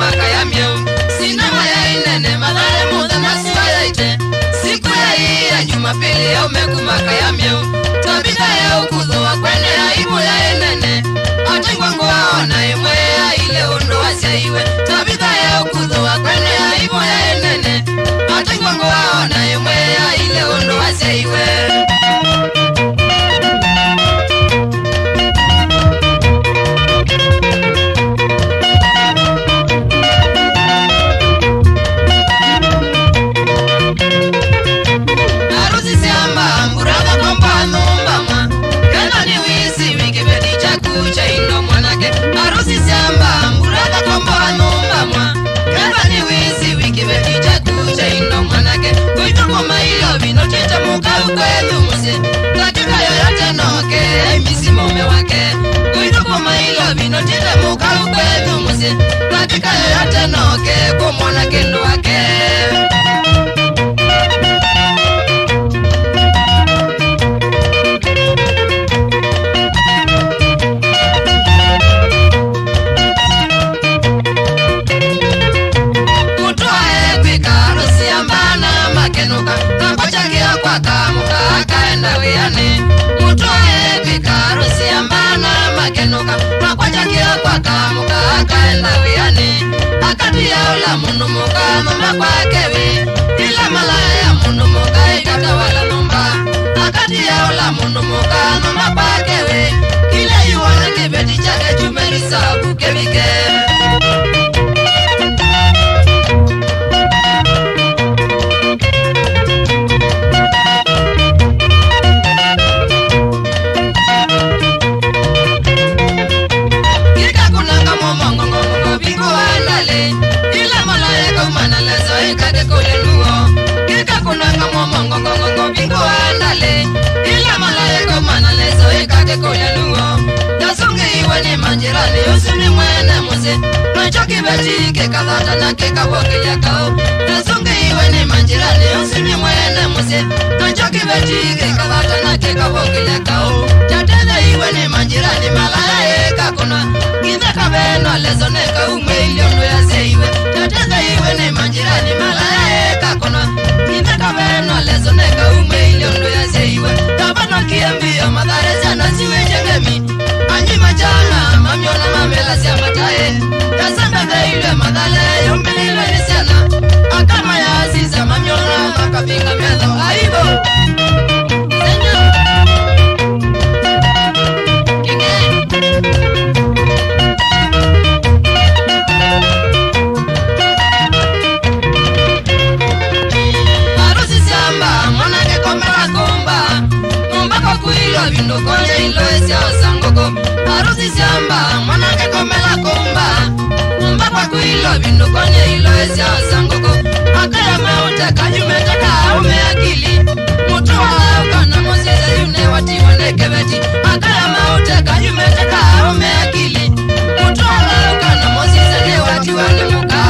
kumaka ya mieu sinema ya inene madhare muda na siya ite siku ya Jumapili ya umekumaka ya mieu tabida ya ukuzo wa kwene ya imu ya inene atingwa nguwa na imwe ya ile undo wa siaiwe tabida ya ukuzo wa kwene ya imu ya inene atingwa nguwa na imwe ya ile undo wa siaiwe katika yoyote noke kumona kendo wake kutoe kwikaro siambana makenuka kampachagia kwa kamuka akaenda wiani kutoe kwikaro siambana makenuka kampachagia kwa kamuka akaenda wiani akati ya ula mundu muka numba kwa kewi ila malaya mundu muka ikatawala numba akati ya ula mundu muka numba kwa kewi ila yuwana kibeti chake chumerisa kukevike manjirani usini mwene muzi Nochoki beti keka dhata na keka woke ya kao Nasungi iwe ni manjirani usini mwene muzi Nochoki beti keka dhata na keka woke ya kao Jatele iwe ni manjirani malaya eka kuna Gine kabeno lezo neka ume iliondo ya zeiwe Jatele iwe ni manjirani malaya eka kuna Gine kabeno lezo neka ume iliondo ya zeiwe Tabano kiambio madhare sana siwe jengemi Anyi majana mamyona mamela siya matae Kasanda veile madhale yumbelile nisiana Akama ya aziza mamyona makapinga mezo aibo Senyo Kinge Harusi siamba mwanake komela kumba Mumbako kuilo vindo konye ilo esya osangoko Harusi siamba mwanake komela kumba Mbapa kuilo bindu konye ilo esya osangoko Akaya meute kajumetaka aume akili Mutu wala ukana mosiza yune wati wanekebeti Akaya meute kajumetaka aume akili Mutu wala ukana mosiza ne wati wanemuka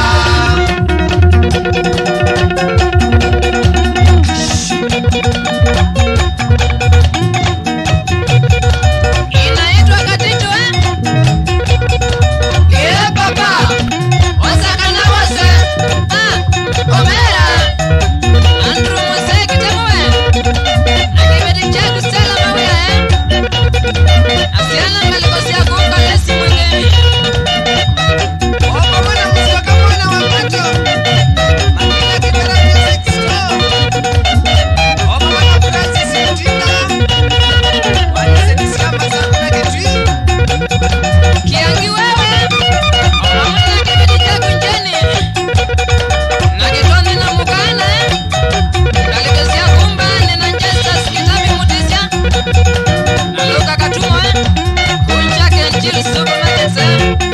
Super